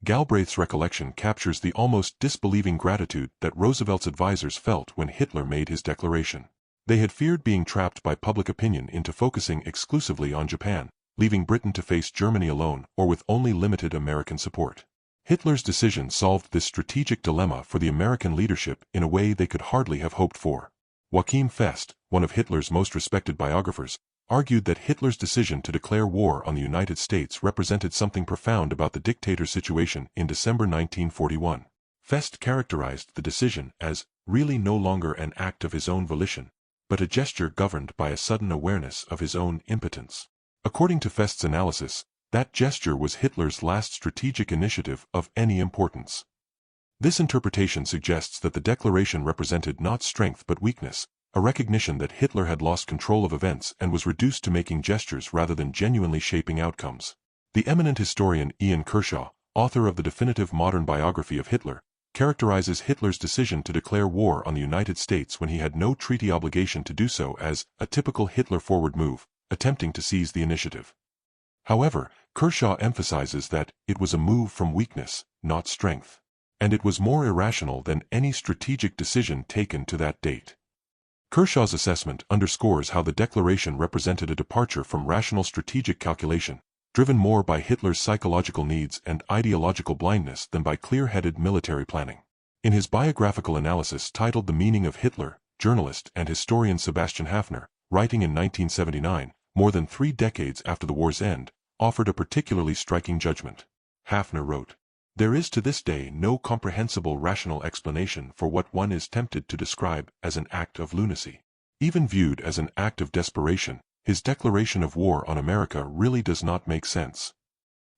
Galbraith's recollection captures the almost disbelieving gratitude that Roosevelt's advisers felt when Hitler made his declaration. They had feared being trapped by public opinion into focusing exclusively on Japan, leaving Britain to face Germany alone or with only limited American support. Hitler's decision solved this strategic dilemma for the American leadership in a way they could hardly have hoped for. Joachim Fest, one of Hitler's most respected biographers, argued that Hitler's decision to declare war on the United States represented something profound about the dictator's situation in December 1941. Fest characterized the decision as really no longer an act of his own volition, but a gesture governed by a sudden awareness of his own impotence. According to Fest's analysis, that gesture was Hitler's last strategic initiative of any importance. This interpretation suggests that the declaration represented not strength but weakness, a recognition that Hitler had lost control of events and was reduced to making gestures rather than genuinely shaping outcomes. The eminent historian Ian Kershaw, author of the definitive modern biography of Hitler, characterizes Hitler's decision to declare war on the United States when he had no treaty obligation to do so as a typical Hitler forward move, attempting to seize the initiative. However, Kershaw emphasizes that it was a move from weakness, not strength, and it was more irrational than any strategic decision taken to that date. Kershaw's assessment underscores how the declaration represented a departure from rational strategic calculation, driven more by Hitler's psychological needs and ideological blindness than by clear-headed military planning. In his biographical analysis titled The Meaning of Hitler, journalist and historian Sebastian Haffner, writing in 1979, more than 3 decades after the war's end, offered a particularly striking judgment. Haffner wrote, "There is to this day no comprehensible rational explanation for what one is tempted to describe as an act of lunacy. Even viewed as an act of desperation, his declaration of war on America really does not make sense."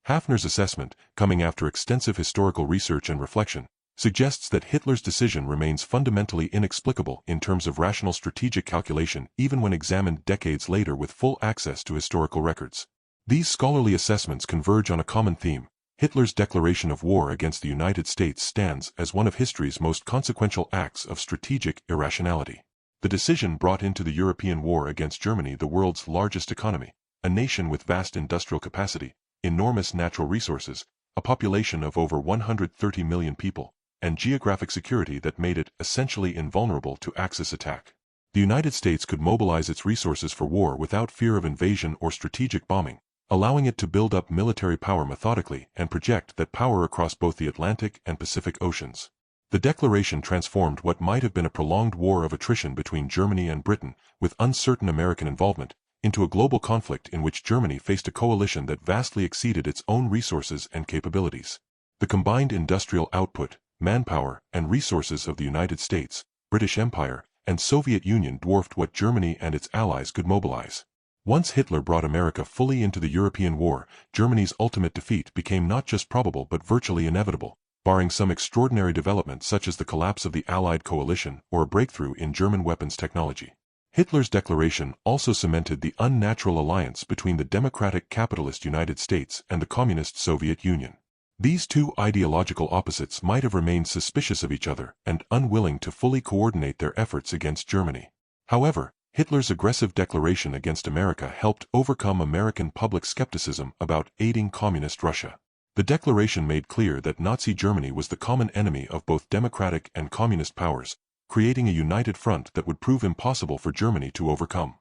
Haffner's assessment, coming after extensive historical research and reflection, suggests that Hitler's decision remains fundamentally inexplicable in terms of rational strategic calculation even when examined decades later with full access to historical records. These scholarly assessments converge on a common theme. Hitler's declaration of war against the United States stands as one of history's most consequential acts of strategic irrationality. The decision brought into the European war against Germany, the world's largest economy, a nation with vast industrial capacity, enormous natural resources, a population of over 130 million people, and geographic security that made it essentially invulnerable to Axis attack. The United States could mobilize its resources for war without fear of invasion or strategic bombing, allowing it to build up military power methodically and project that power across both the Atlantic and Pacific Oceans. The declaration transformed what might have been a prolonged war of attrition between Germany and Britain, with uncertain American involvement, into a global conflict in which Germany faced a coalition that vastly exceeded its own resources and capabilities. The combined industrial output, manpower, and resources of the United States, British Empire, and Soviet Union dwarfed what Germany and its allies could mobilize. Once Hitler brought America fully into the European war, Germany's ultimate defeat became not just probable but virtually inevitable, barring some extraordinary development such as the collapse of the Allied coalition or a breakthrough in German weapons technology. Hitler's declaration also cemented the unnatural alliance between the democratic capitalist United States and the communist Soviet Union. These two ideological opposites might have remained suspicious of each other and unwilling to fully coordinate their efforts against Germany. However, Hitler's aggressive declaration against America helped overcome American public skepticism about aiding communist Russia. The declaration made clear that Nazi Germany was the common enemy of both democratic and communist powers, creating a united front that would prove impossible for Germany to overcome.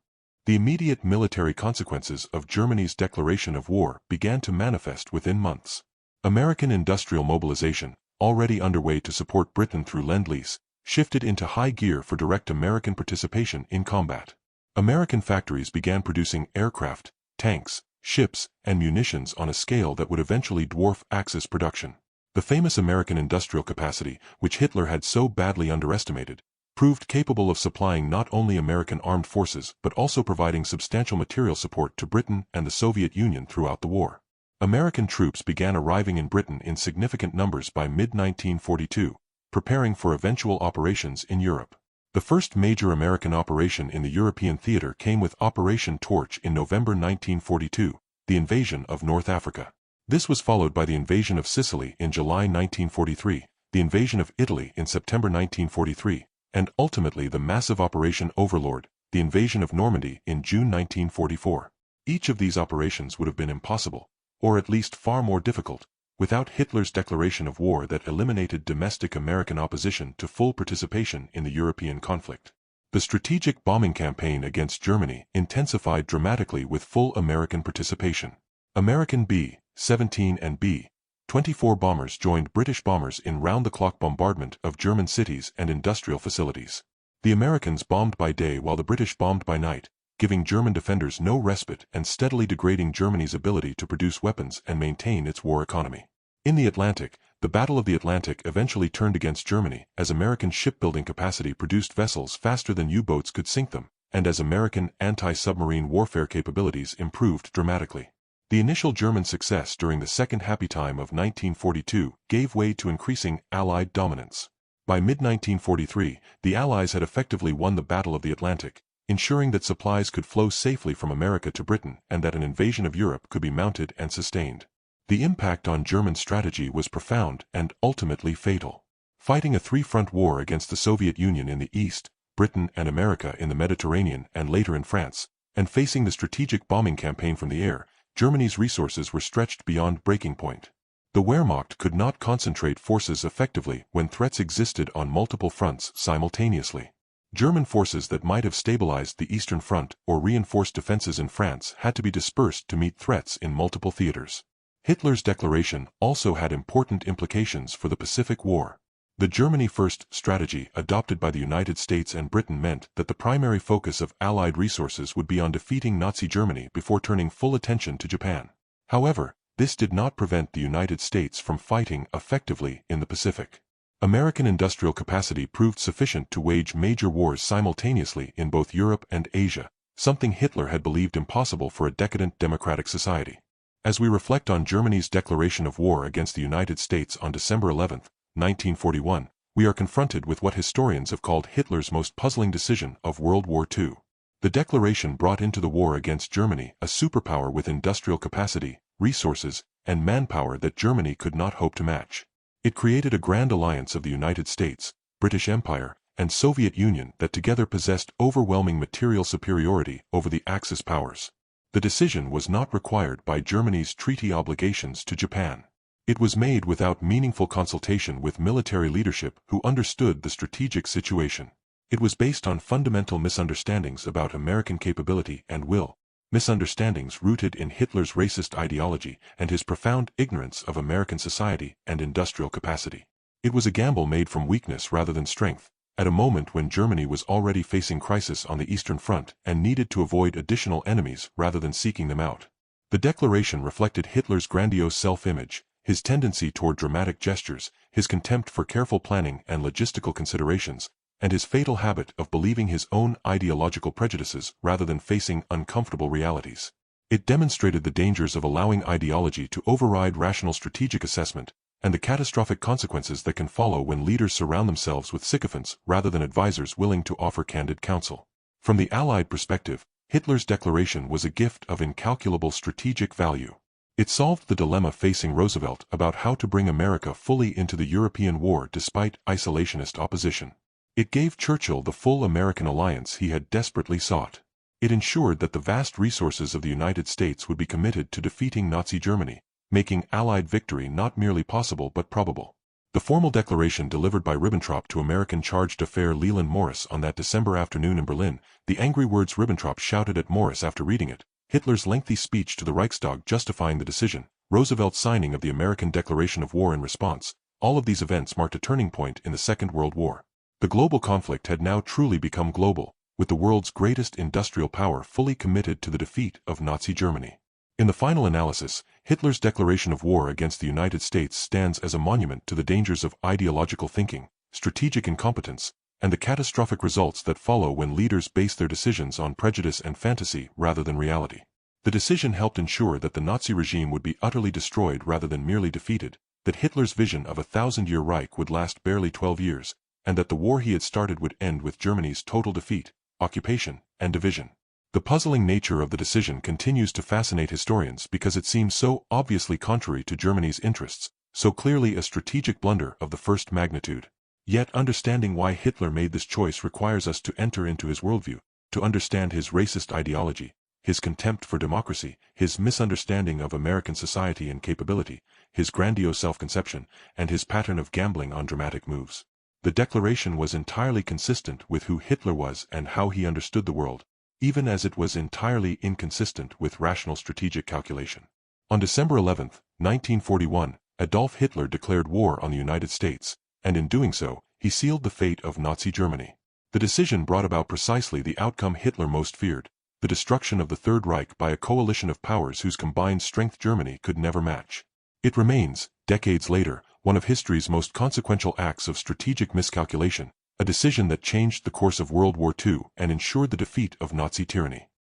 The immediate military consequences of Germany's declaration of war began to manifest within months. American industrial mobilization, already underway to support Britain through Lend-Lease, shifted into high gear for direct American participation in combat. American factories began producing aircraft, tanks, ships, and munitions on a scale that would eventually dwarf Axis production. The famous American industrial capacity, which Hitler had so badly underestimated, proved capable of supplying not only American armed forces but also providing substantial material support to Britain and the Soviet Union throughout the war. American troops began arriving in Britain in significant numbers by mid-1942, preparing for eventual operations in Europe. The first major American operation in the European theater came with Operation Torch in November 1942, the invasion of North Africa. This was followed by the invasion of Sicily in July 1943, the invasion of Italy in September 1943, and ultimately the massive Operation Overlord, the invasion of Normandy in June 1944. Each of these operations would have been impossible, or at least far more difficult, without Hitler's declaration of war that eliminated domestic American opposition to full participation in the European conflict. The strategic bombing campaign against Germany intensified dramatically with full American participation. American B-17 and B-24 bombers joined British bombers in round-the-clock bombardment of German cities and industrial facilities. The Americans bombed by day while the British bombed by night, giving German defenders no respite and steadily degrading Germany's ability to produce weapons and maintain its war economy. In the Atlantic, the Battle of the Atlantic eventually turned against Germany as American shipbuilding capacity produced vessels faster than U-boats could sink them, and as American anti-submarine warfare capabilities improved dramatically. The initial German success during the second happy time of 1942 gave way to increasing Allied dominance. By mid-1943, the Allies had effectively won the Battle of the Atlantic, ensuring that supplies could flow safely from America to Britain and that an invasion of Europe could be mounted and sustained. The impact on German strategy was profound and ultimately fatal. Fighting a three-front war against the Soviet Union in the East, Britain and America in the Mediterranean and later in France, and facing the strategic bombing campaign from the air, Germany's resources were stretched beyond breaking point. The Wehrmacht could not concentrate forces effectively when threats existed on multiple fronts simultaneously. German forces that might have stabilized the Eastern Front or reinforced defenses in France had to be dispersed to meet threats in multiple theaters. Hitler's declaration also had important implications for the Pacific War. The Germany First strategy adopted by the United States and Britain meant that the primary focus of Allied resources would be on defeating Nazi Germany before turning full attention to Japan. However, this did not prevent the United States from fighting effectively in the Pacific. American industrial capacity proved sufficient to wage major wars simultaneously in both Europe and Asia, something Hitler had believed impossible for a decadent democratic society. As we reflect on Germany's declaration of war against the United States on December 11, 1941, we are confronted with what historians have called Hitler's most puzzling decision of World War II. The declaration brought into the war against Germany a superpower with industrial capacity, resources, and manpower that Germany could not hope to match. It created a grand alliance of the United States, British Empire, and Soviet Union that together possessed overwhelming material superiority over the Axis powers. The decision was not required by Germany's treaty obligations to Japan. It was made without meaningful consultation with military leadership who understood the strategic situation. It was based on fundamental misunderstandings about American capability and will, misunderstandings rooted in Hitler's racist ideology and his profound ignorance of American society and industrial capacity. It was a gamble made from weakness rather than strength, at a moment when Germany was already facing crisis on the Eastern Front and needed to avoid additional enemies rather than seeking them out. The declaration reflected Hitler's grandiose self-image, his tendency toward dramatic gestures, his contempt for careful planning and logistical considerations, and his fatal habit of believing his own ideological prejudices rather than facing uncomfortable realities. It demonstrated the dangers of allowing ideology to override rational strategic assessment, and the catastrophic consequences that can follow when leaders surround themselves with sycophants rather than advisors willing to offer candid counsel. From the Allied perspective, Hitler's declaration was a gift of incalculable strategic value. It solved the dilemma facing Roosevelt about how to bring America fully into the European war despite isolationist opposition. It gave Churchill the full American alliance he had desperately sought. It ensured that the vast resources of the United States would be committed to defeating Nazi Germany, making Allied victory not merely possible but probable. The formal declaration delivered by Ribbentrop to American Charge d'Affaires Leland Morris on that December afternoon in Berlin, the angry words Ribbentrop shouted at Morris after reading it, Hitler's lengthy speech to the Reichstag justifying the decision, Roosevelt's signing of the American declaration of war in response, all of these events marked a turning point in the Second World War. The global conflict had now truly become global, with the world's greatest industrial power fully committed to the defeat of Nazi Germany. In the final analysis, Hitler's declaration of war against the United States stands as a monument to the dangers of ideological thinking, strategic incompetence, and the catastrophic results that follow when leaders base their decisions on prejudice and fantasy rather than reality. The decision helped ensure that the Nazi regime would be utterly destroyed rather than merely defeated, that Hitler's vision of a 1,000-year Reich would last barely 12 years, and that the war he had started would end with Germany's total defeat, occupation, and division. The puzzling nature of the decision continues to fascinate historians because it seems so obviously contrary to Germany's interests, so clearly a strategic blunder of the first magnitude. Yet understanding why Hitler made this choice requires us to enter into his worldview, to understand his racist ideology, his contempt for democracy, his misunderstanding of American society and capability, his grandiose self-conception, and his pattern of gambling on dramatic moves. The declaration was entirely consistent with who Hitler was and how he understood the world, even as it was entirely inconsistent with rational strategic calculation. On December 11, 1941, Adolf Hitler declared war on the United States, and in doing so, he sealed the fate of Nazi Germany. The decision brought about precisely the outcome Hitler most feared, the destruction of the Third Reich by a coalition of powers whose combined strength Germany could never match. It remains, decades later, one of history's most consequential acts of strategic miscalculation, a decision that changed the course of World War II and ensured the defeat of Nazi tyranny.